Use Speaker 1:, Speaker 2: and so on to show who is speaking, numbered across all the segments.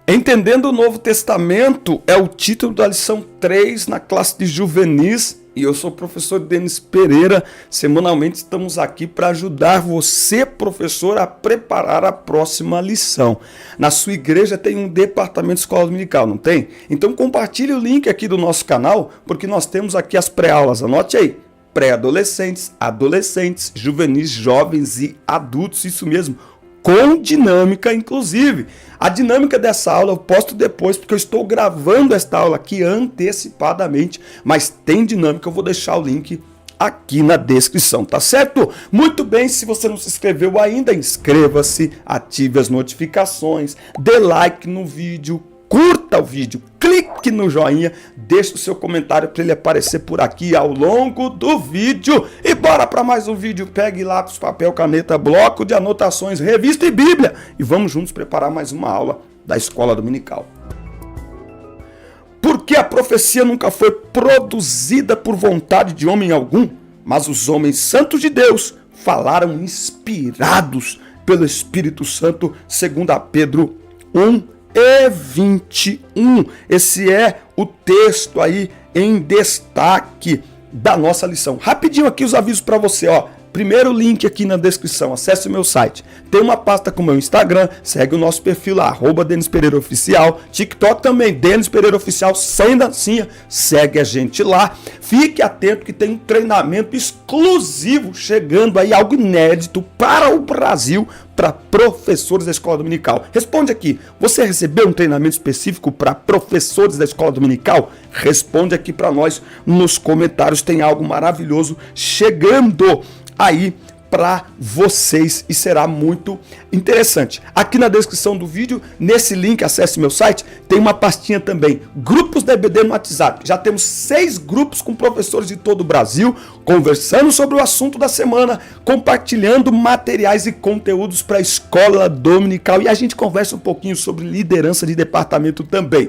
Speaker 1: Entendendo o Novo Testamento é o título da lição 3 na classe de juvenis e eu sou o professor Denis Pereira. Semanalmente estamos aqui para ajudar você, professor, a preparar a próxima lição. Na sua igreja tem um departamento de escola dominical, não tem? Então compartilhe o link aqui do nosso canal, porque nós temos aqui as pré-aulas. Anote aí. Pré-adolescentes, adolescentes, juvenis, jovens e adultos, isso mesmo, com dinâmica inclusive. A dinâmica dessa aula eu posto depois, porque eu estou gravando esta aula aqui antecipadamente, mas tem dinâmica, eu vou deixar o link aqui na descrição, tá certo? Muito bem, se você não se inscreveu ainda, inscreva-se, ative as notificações, dê like no vídeo, curta o vídeo, clique no joinha, deixe o seu comentário para ele aparecer por aqui ao longo do vídeo. E bora para mais um vídeo. Pegue lápis, papel, caneta, bloco de anotações, revista e Bíblia. E vamos juntos preparar mais uma aula da escola dominical. Porque a profecia nunca foi produzida por vontade de homem algum, mas os homens santos de Deus falaram inspirados pelo Espírito Santo, segundo a Pedro 1:21. Esse é o texto aí em destaque da nossa lição. Rapidinho aqui os avisos para você, ó. Primeiro link aqui na descrição, acesse o meu site. Tem uma pasta com o meu Instagram, segue o nosso perfil lá, @Denis Pereira Oficial. TikTok também, Denis Pereira Oficial, sem dancinha, segue a gente lá. Fique atento que tem um treinamento exclusivo chegando aí, algo inédito para o Brasil, para professores da escola dominical. Responde aqui, você recebeu um treinamento específico para professores da escola dominical? Responde aqui para nós nos comentários, tem algo maravilhoso chegando aí para vocês e será muito interessante. Aqui na descrição do vídeo, nesse link, acesse meu site, tem uma pastinha também, grupos da EBD no WhatsApp. Já temos 6 grupos com professores de todo o Brasil, conversando sobre o assunto da semana, compartilhando materiais e conteúdos para a escola dominical e a gente conversa um pouquinho sobre liderança de departamento também.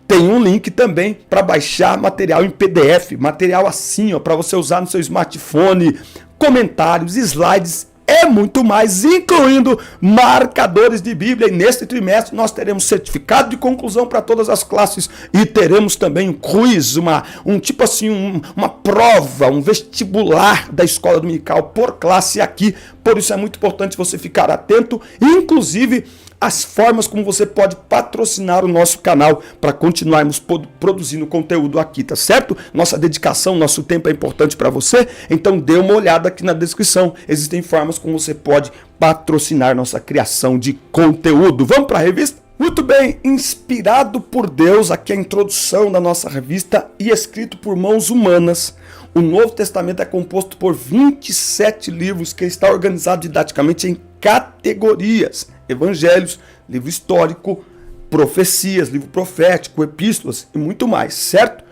Speaker 1: Tem um link também para baixar material em PDF, material assim, ó, para você usar no seu smartphone, comentários, slides e muito mais, incluindo marcadores de Bíblia. E neste trimestre nós teremos certificado de conclusão para todas as classes e teremos também um quiz, uma prova, um vestibular da escola dominical por classe aqui. Por isso é muito importante você ficar atento, inclusive as formas como você pode patrocinar o nosso canal para continuarmos produzindo conteúdo aqui, tá certo? Nossa dedicação, nosso tempo é importante para você, então dê uma olhada aqui na descrição. Existem formas como você pode patrocinar nossa criação de conteúdo. Vamos para a revista? Muito bem, inspirado por Deus, aqui é a introdução da nossa revista e escrito por mãos humanas. O Novo Testamento é composto por 27 livros que está organizado didaticamente em categorias: evangelhos, livro histórico, profecias, livro profético, epístolas e muito mais, certo?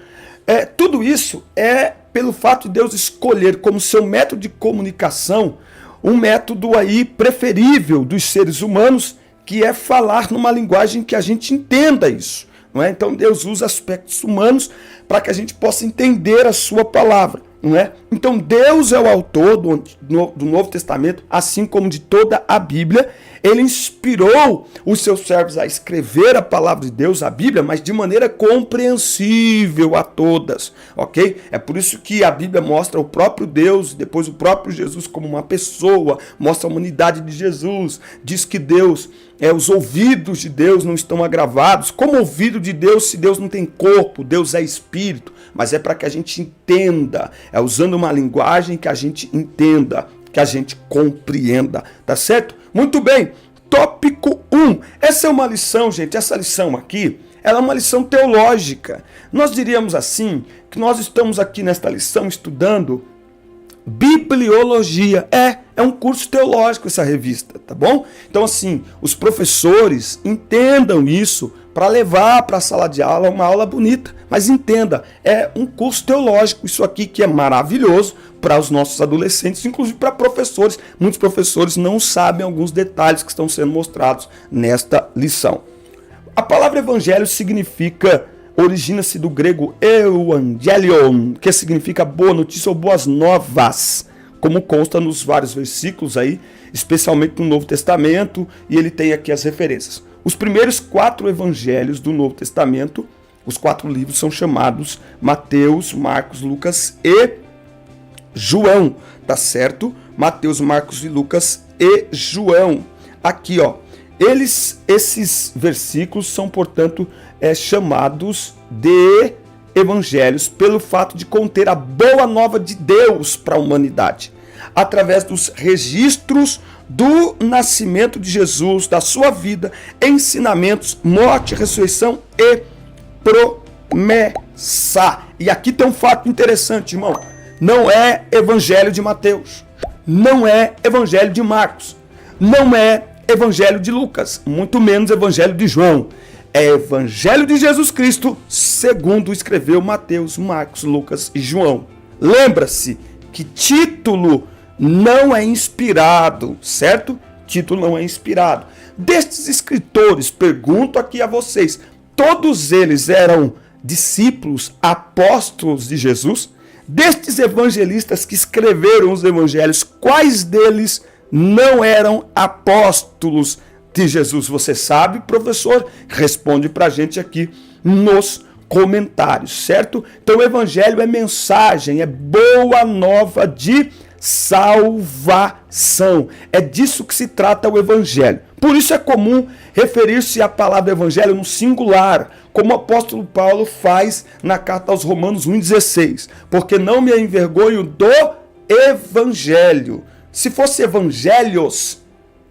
Speaker 1: Tudo isso é pelo fato de Deus escolher como seu método de comunicação um método aí preferível dos seres humanos, que é falar numa linguagem que a gente entenda isso, não é? Então Deus usa aspectos humanos para que a gente possa entender a sua palavra, não é? Então Deus é o autor do Novo Testamento, assim como de toda a Bíblia. Ele inspirou os seus servos a escrever a palavra de Deus, a Bíblia, mas de maneira compreensível a todas, ok? É por isso que a Bíblia mostra o próprio Deus, depois o próprio Jesus como uma pessoa, mostra a humanidade de Jesus, diz que Deus, os ouvidos de Deus não estão agravados. Como ouvido de Deus se Deus não tem corpo? Deus é espírito, mas é para que a gente entenda, é usando uma linguagem que a gente entenda, que a gente compreenda, tá certo? Muito bem, tópico 1. Essa é uma lição, gente, essa lição aqui, ela é uma lição teológica. Nós diríamos assim, que nós estamos aqui nesta lição estudando bibliologia. É um curso teológico essa revista, tá bom? Então assim, os professores entendam isso para levar para a sala de aula uma aula bonita. Mas entenda, é um curso teológico, isso aqui que é maravilhoso para os nossos adolescentes, inclusive para professores. Muitos professores não sabem alguns detalhes que estão sendo mostrados nesta lição. A palavra evangelho origina-se do grego euangelion, que significa boa notícia ou boas novas, como consta nos vários versículos aí, especialmente no Novo Testamento, e ele tem aqui as referências. Os primeiros 4 evangelhos do Novo Testamento, os 4 livros são chamados Mateus, Marcos, Lucas e João, tá certo? Mateus, Marcos e Lucas e João. Aqui, ó, esses versículos são, portanto, chamados de evangelhos pelo fato de conter a boa nova de Deus para a humanidade, através dos registros do nascimento de Jesus, da sua vida, ensinamentos, morte, ressurreição e promessa. E aqui tem um fato interessante, irmão. Não é evangelho de Mateus, não é evangelho de Marcos, não é evangelho de Lucas, muito menos evangelho de João. É evangelho de Jesus Cristo, segundo escreveu Mateus, Marcos, Lucas e João. Lembra-se que título não é inspirado, certo? Título não é inspirado. Destes escritores, pergunto aqui a vocês, todos eles eram discípulos, apóstolos de Jesus? Destes evangelistas que escreveram os evangelhos, quais deles não eram apóstolos de Jesus? Você sabe, professor? Responde pra gente aqui nos comentários, certo? Então o evangelho é mensagem, é boa nova de salvação. É disso que se trata o evangelho. Por isso é comum referir-se à palavra evangelho no singular, como o apóstolo Paulo faz na carta aos Romanos 1,16. Porque não me envergonho do evangelho. Se fosse evangelhos,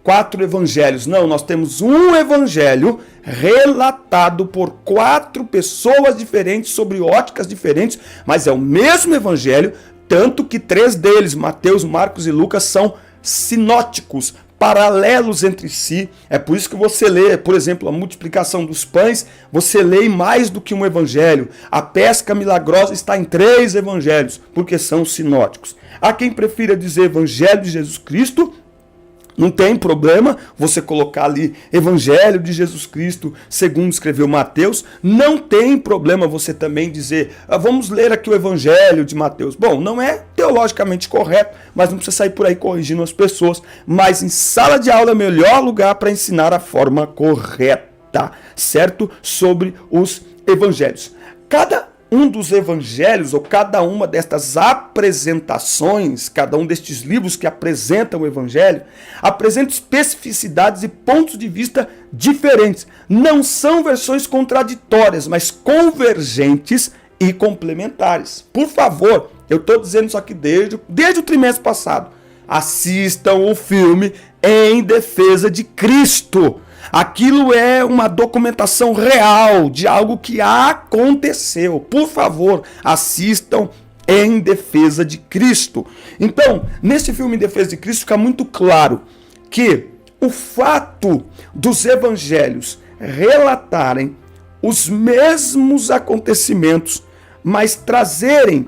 Speaker 1: 4 evangelhos. Não, nós temos um evangelho relatado por 4 pessoas diferentes, sobre óticas diferentes, mas é o mesmo evangelho, tanto que 3 deles, Mateus, Marcos e Lucas, são sinóticos, paralelos entre si. É por isso que você lê, por exemplo, a multiplicação dos pães, você lê mais do que um evangelho. A pesca milagrosa está em 3 evangelhos, porque são sinóticos. Há quem prefira dizer evangelho de Jesus Cristo. Não tem problema você colocar ali evangelho de Jesus Cristo, segundo escreveu Mateus. Não tem problema você também dizer, vamos ler aqui o evangelho de Mateus. Bom, não é teologicamente correto, mas não precisa sair por aí corrigindo as pessoas. Mas em sala de aula é o melhor lugar para ensinar a forma correta, certo? Sobre os evangelhos. Cada um dos evangelhos, ou cada uma destas apresentações, cada um destes livros que apresentam o evangelho, apresenta especificidades e pontos de vista diferentes. Não são versões contraditórias, mas convergentes e complementares. Por favor, eu estou dizendo isso aqui desde o trimestre passado. Assistam o filme Em Defesa de Cristo. Aquilo é uma documentação real de algo que aconteceu. Por favor, assistam Em Defesa de Cristo. Então, nesse filme Em Defesa de Cristo fica muito claro que o fato dos evangelhos relatarem os mesmos acontecimentos, mas trazerem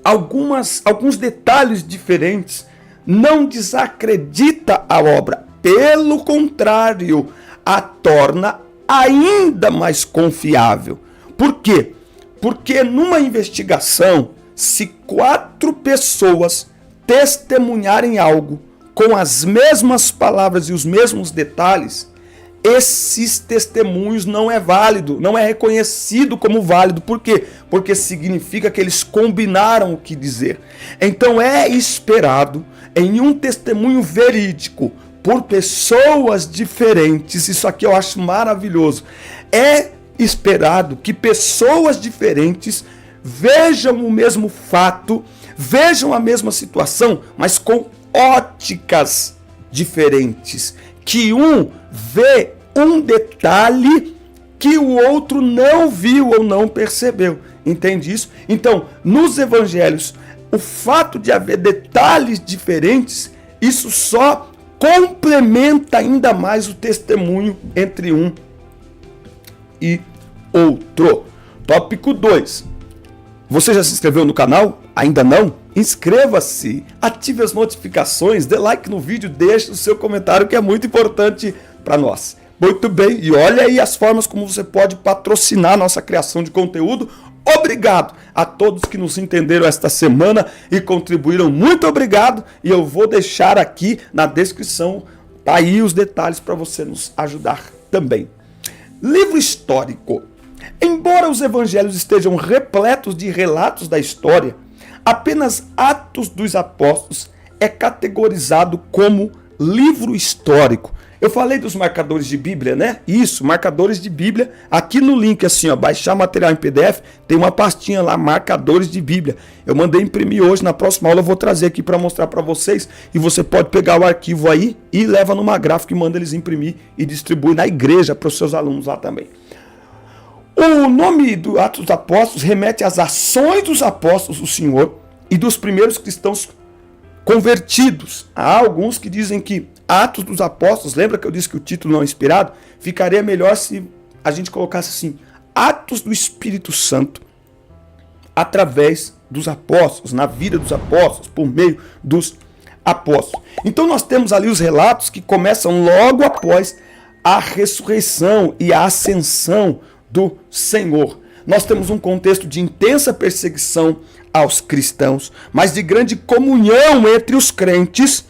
Speaker 1: alguns detalhes diferentes, não desacredita a obra. Pelo contrário, a torna ainda mais confiável. Por quê? Porque numa investigação, se 4 pessoas testemunharem algo com as mesmas palavras e os mesmos detalhes, esses testemunhos não é válido, não é reconhecido como válido. Por quê? Porque significa que eles combinaram o que dizer. Então é esperado em um testemunho verídico, por pessoas diferentes, isso aqui eu acho maravilhoso. É esperado que pessoas diferentes vejam o mesmo fato, vejam a mesma situação, mas com óticas diferentes. Que um vê um detalhe que o outro não viu ou não percebeu. Entende isso? Então, nos evangelhos, o fato de haver detalhes diferentes, isso só complementa ainda mais o testemunho entre um e outro. Tópico 2. Você já se inscreveu no canal? Ainda não? Inscreva-se, ative as notificações, dê like no vídeo, deixe o seu comentário que é muito importante para nós. Muito bem, e olha aí as formas como você pode patrocinar a nossa criação de conteúdo. Obrigado a todos que nos entenderam esta semana e contribuíram. Muito obrigado. E eu vou deixar aqui na descrição, tá aí os detalhes para você nos ajudar também. Livro histórico. Embora os evangelhos estejam repletos de relatos da história, apenas Atos dos Apóstolos é categorizado como livro histórico. Eu falei dos marcadores de Bíblia, né? Isso, marcadores de Bíblia. Aqui no link, assim, ó, baixar material em PDF, tem uma pastinha lá, marcadores de Bíblia. Eu mandei imprimir hoje, na próxima aula eu vou trazer aqui para mostrar para vocês. E você pode pegar o arquivo aí e leva numa gráfica e manda eles imprimir e distribuir na igreja para os seus alunos lá também. O nome do Atos dos Apóstolos remete às ações dos apóstolos do Senhor e dos primeiros cristãos convertidos. Há alguns que dizem que Atos dos Apóstolos, lembra que eu disse que o título não é inspirado? Ficaria melhor se a gente colocasse assim, Atos do Espírito Santo, através dos apóstolos, na vida dos apóstolos, por meio dos apóstolos. Então nós temos ali os relatos que começam logo após a ressurreição e a ascensão do Senhor. Nós temos um contexto de intensa perseguição aos cristãos, mas de grande comunhão entre os crentes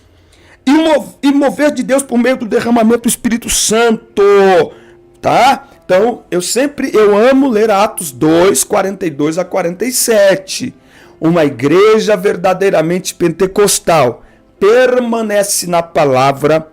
Speaker 1: e mover de Deus por meio do derramamento do Espírito Santo, tá? Então, eu amo ler Atos 2, 42 a 47. Uma igreja verdadeiramente pentecostal permanece na palavra,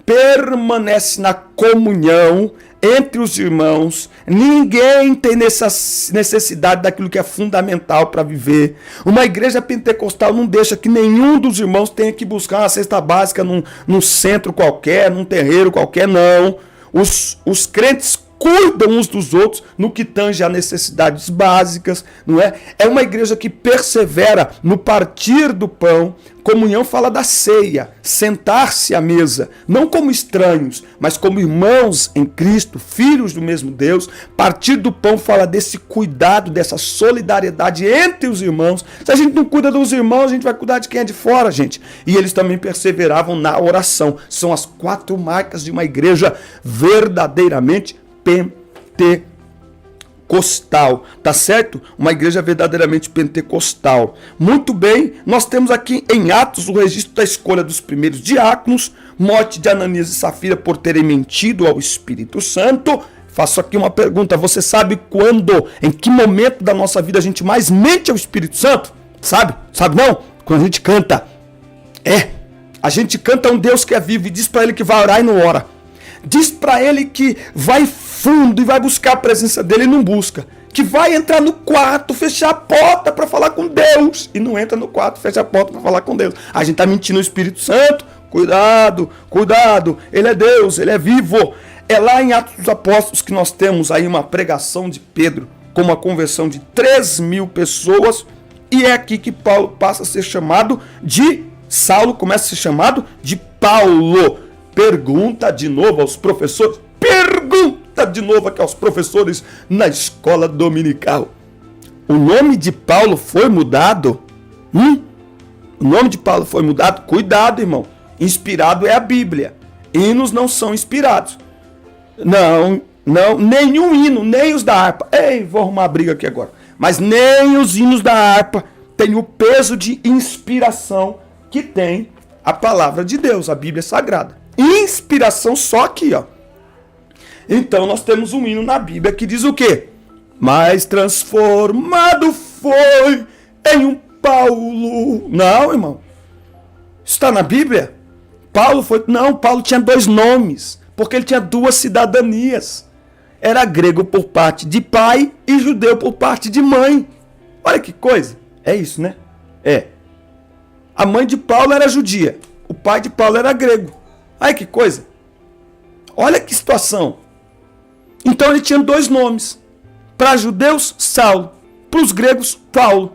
Speaker 1: permanece na comunhão entre os irmãos. Ninguém tem necessidade daquilo que é fundamental para viver. Uma igreja pentecostal não deixa que nenhum dos irmãos tenha que buscar uma cesta básica num centro qualquer, num terreiro qualquer, não. Os crentes cuidam uns dos outros no que tange a necessidades básicas, não é? É uma igreja que persevera no partir do pão. Comunhão fala da ceia, sentar-se à mesa, não como estranhos, mas como irmãos em Cristo, filhos do mesmo Deus. Partir do pão fala desse cuidado, dessa solidariedade entre os irmãos. Se a gente não cuida dos irmãos, a gente vai cuidar de quem é de fora, gente. E eles também perseveravam na oração. São as 4 marcas de uma igreja verdadeiramente pentecostal, tá certo? Uma igreja verdadeiramente pentecostal. Muito bem, nós temos aqui em Atos o registro da escolha dos primeiros diáconos, morte de Ananias e Safira por terem mentido ao Espírito Santo. Faço aqui uma pergunta, você sabe quando, em que momento da nossa vida a gente mais mente ao Espírito Santo? Sabe? Sabe não? Quando a gente canta. A gente canta a um Deus que é vivo e diz para ele que vai orar e não ora. Diz para ele que vai fundo e vai buscar a presença dele e não busca. Que vai entrar no quarto, fechar a porta para falar com Deus. E não entra no quarto, fecha a porta para falar com Deus. A gente está mentindo o Espírito Santo. Cuidado, cuidado. Ele é Deus, ele é vivo. É lá em Atos dos Apóstolos que nós temos aí uma pregação de Pedro com uma conversão de 3.000 pessoas. E é aqui que Paulo passa a ser chamado de Saulo, começa a ser chamado de Paulo. Pergunta de novo aos professores. Pergunta de novo aqui aos professores na escola dominical. O nome de Paulo foi mudado? O nome de Paulo foi mudado? Cuidado, irmão. Inspirado é a Bíblia. Hinos não são inspirados. Não, nenhum hino, nem os da harpa. Ei, vou arrumar a briga aqui agora. Mas nem os hinos da harpa têm o peso de inspiração que tem a palavra de Deus, a Bíblia Sagrada. Inspiração só aqui, ó. Então nós temos um hino na Bíblia que diz o quê? Mas transformado foi em um Paulo. Não, irmão. Está na Bíblia? Paulo foi... Não, Paulo tinha 2 nomes, porque ele tinha 2 cidadanias. Era grego por parte de pai e judeu por parte de mãe. Olha que coisa. É isso, né? A mãe de Paulo era judia. O pai de Paulo era grego. Olha que coisa. Olha que situação. Então ele tinha 2 nomes. Para judeus, Saulo. Para os gregos, Paulo.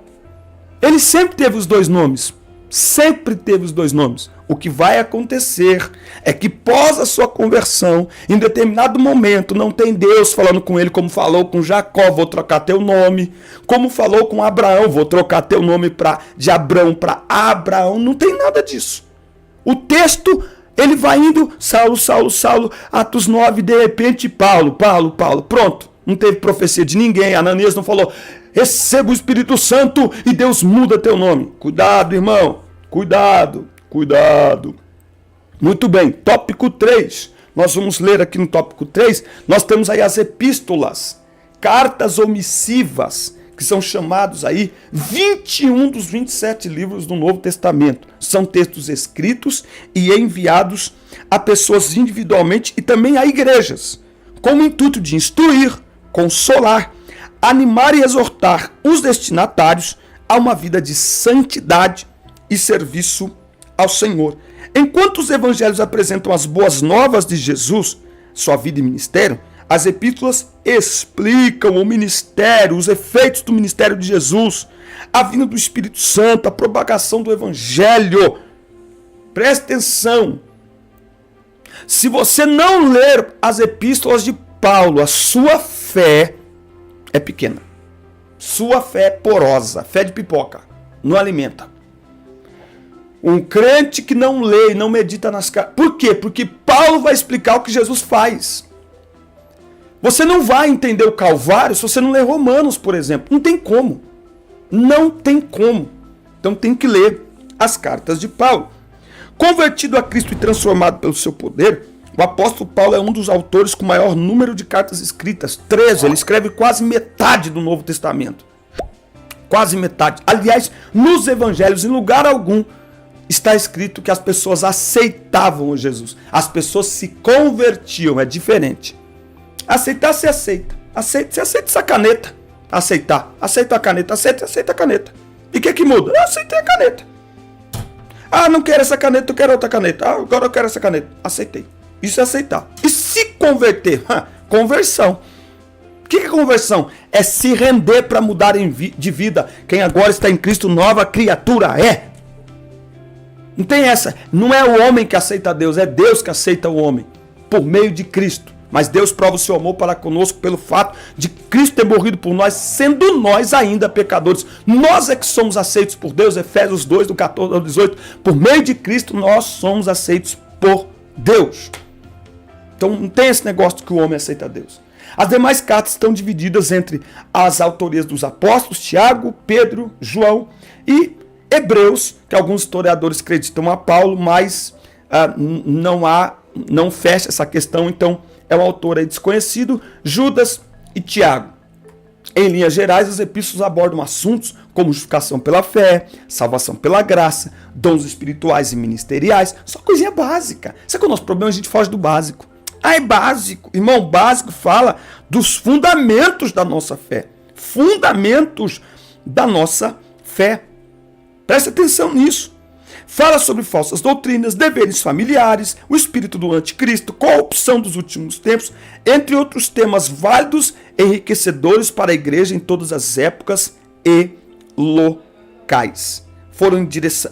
Speaker 1: Ele sempre teve os 2 nomes. Sempre teve os 2 nomes. O que vai acontecer é que pós a sua conversão, em determinado momento, não tem Deus falando com ele como falou com Jacó, vou trocar teu nome. Como falou com Abraão, vou trocar teu nome de Abrão para Abraão. Não tem nada disso. O texto... Ele vai indo, Saulo, Saulo, Saulo, Atos 9, de repente, Paulo, pronto. Não teve profecia de ninguém, Ananias não falou, receba o Espírito Santo e Deus muda teu nome. Cuidado, irmão, cuidado. Muito bem, tópico 3. nós vamos ler aqui no tópico 3, nós temos aí as epístolas, cartas ou missivas, que são chamados aí 21 dos 27 livros do Novo Testamento. São textos escritos e enviados a pessoas individualmente e também a igrejas, com o intuito de instruir, consolar, animar e exortar os destinatários a uma vida de santidade e serviço ao Senhor. Enquanto os evangelhos apresentam as boas novas de Jesus, sua vida e ministério, as epístolas explicam o ministério, os efeitos do ministério de Jesus, a vinda do Espírito Santo, a propagação do evangelho. Preste atenção. Se você não ler as epístolas de Paulo, a sua fé é pequena. Sua fé é porosa, fé de pipoca, não alimenta. Um crente que não lê e não medita nas cartas. Por quê? Porque Paulo vai explicar o que Jesus faz. Você não vai entender o Calvário se você não ler Romanos, por exemplo. Não tem como. Não tem como. Então tem que ler as cartas de Paulo. Convertido a Cristo e transformado pelo seu poder, o apóstolo Paulo é um dos autores com maior número de cartas escritas, 13. Ele escreve quase metade do Novo Testamento. Quase metade. Aliás, nos evangelhos, em lugar algum, está escrito que as pessoas aceitavam Jesus. As pessoas se convertiam, é diferente. Aceitar, você aceita. Você aceita essa caneta. Aceitar. Aceita a caneta. Aceita a caneta. E o que muda? Eu aceitei a caneta. Ah, não quero essa caneta, eu quero outra caneta. Ah, agora eu quero essa caneta. Aceitei. Isso é aceitar. E se converter? Conversão. O que é conversão? É se render para mudar de vida. Quem agora está em Cristo, nova criatura é. Não tem essa. Não é o homem que aceita Deus, é Deus que aceita o homem. Por meio de Cristo. Mas Deus prova o seu amor para conosco pelo fato de Cristo ter morrido por nós, sendo nós ainda pecadores. Nós é que somos aceitos por Deus, Efésios 2, do 14 ao 18. Por meio de Cristo, nós somos aceitos por Deus. Então não tem esse negócio de que o homem aceita Deus. As demais cartas estão divididas entre as autorias dos apóstolos, Tiago, Pedro, João e Hebreus, que alguns historiadores acreditam a Paulo, mas não fecha essa questão, então é um autor aí desconhecido, Judas e Tiago. Em linhas gerais, as epístolas abordam assuntos como justificação pela fé, salvação pela graça, dons espirituais e ministeriais, só coisinha básica. Sabe qual é o nosso problema? A gente foge do básico. Ah, é básico. Irmão, básico fala dos fundamentos da nossa fé. Fundamentos da nossa fé. Preste atenção nisso. Fala sobre falsas doutrinas, deveres familiares, o espírito do anticristo, corrupção dos últimos tempos, entre outros temas válidos e enriquecedores para a igreja em todas as épocas e locais. Foram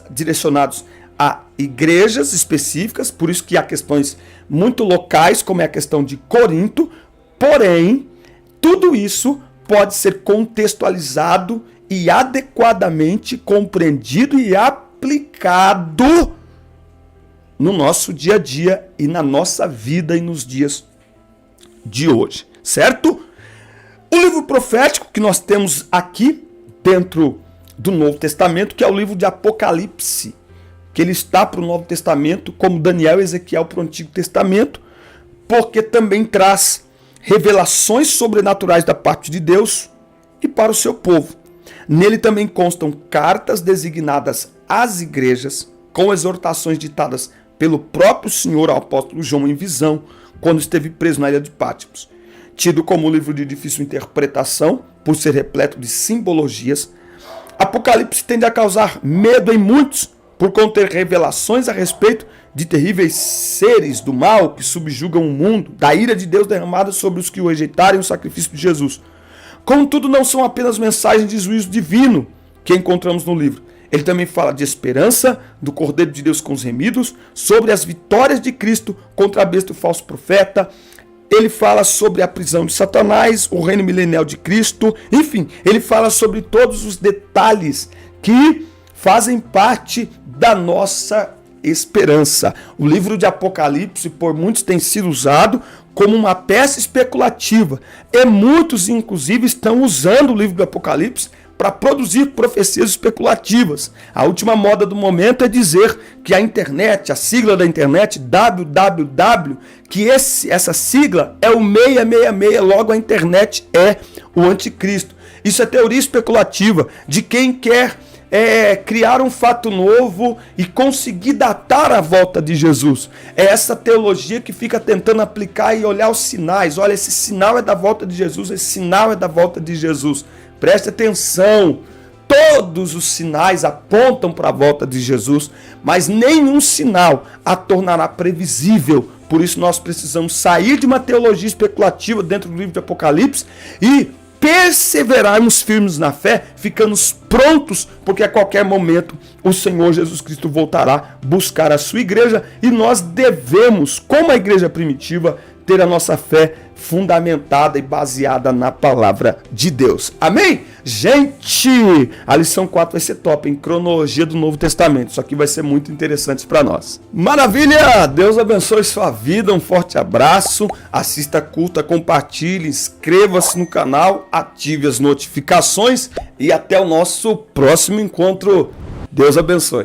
Speaker 1: direcionados a igrejas específicas, por isso que há questões muito locais, como é a questão de Corinto, porém, tudo isso pode ser contextualizado e adequadamente compreendido e aplicado no nosso dia a dia e na nossa vida e nos dias de hoje, certo? O livro profético que nós temos aqui dentro do Novo Testamento, que é o livro de Apocalipse, que ele está para o Novo Testamento, como Daniel e Ezequiel para o Antigo Testamento, porque também traz revelações sobrenaturais da parte de Deus e para o seu povo. Nele também constam cartas designadas às igrejas, com exortações ditadas pelo próprio Senhor ao apóstolo João em visão, quando esteve preso na ilha de Patmos. Tido como livro de difícil interpretação, por ser repleto de simbologias, Apocalipse tende a causar medo em muitos, por conter revelações a respeito de terríveis seres do mal que subjugam o mundo, da ira de Deus derramada sobre os que o rejeitarem o sacrifício de Jesus. Contudo, não são apenas mensagens de juízo divino que encontramos no livro. Ele também fala de esperança, do Cordeiro de Deus com os remidos, sobre as vitórias de Cristo contra a besta e o falso profeta. Ele fala sobre a prisão de Satanás, o reino milenial de Cristo. Enfim, ele fala sobre todos os detalhes que fazem parte da nossa esperança. O livro de Apocalipse, por muitos, tem sido usado como uma peça especulativa. E muitos, inclusive, estão usando o livro do Apocalipse para produzir profecias especulativas. A última moda do momento é dizer que a internet, a sigla da internet, www, que essa sigla é o 666, logo a internet é o anticristo. Isso é teoria especulativa de quem quer criar um fato novo e conseguir datar a volta de Jesus. É essa teologia que fica tentando aplicar e olhar os sinais. Olha, esse sinal é da volta de Jesus, esse sinal é da volta de Jesus. Preste atenção, todos os sinais apontam para a volta de Jesus, mas nenhum sinal a tornará previsível. Por isso nós precisamos sair de uma teologia especulativa dentro do livro de Apocalipse e perseverarmos firmes na fé, ficando prontos, porque a qualquer momento o Senhor Jesus Cristo voltará buscar a sua igreja e nós devemos, como a igreja primitiva, ter a nossa fé fundamentada e baseada na palavra de Deus. Amém? Gente, a lição 4 vai ser top, em cronologia do Novo Testamento. Isso aqui vai ser muito interessante para nós. Maravilha! Deus abençoe sua vida, um forte abraço. Assista, curta, compartilhe, inscreva-se no canal, ative as notificações e até o nosso próximo encontro. Deus abençoe.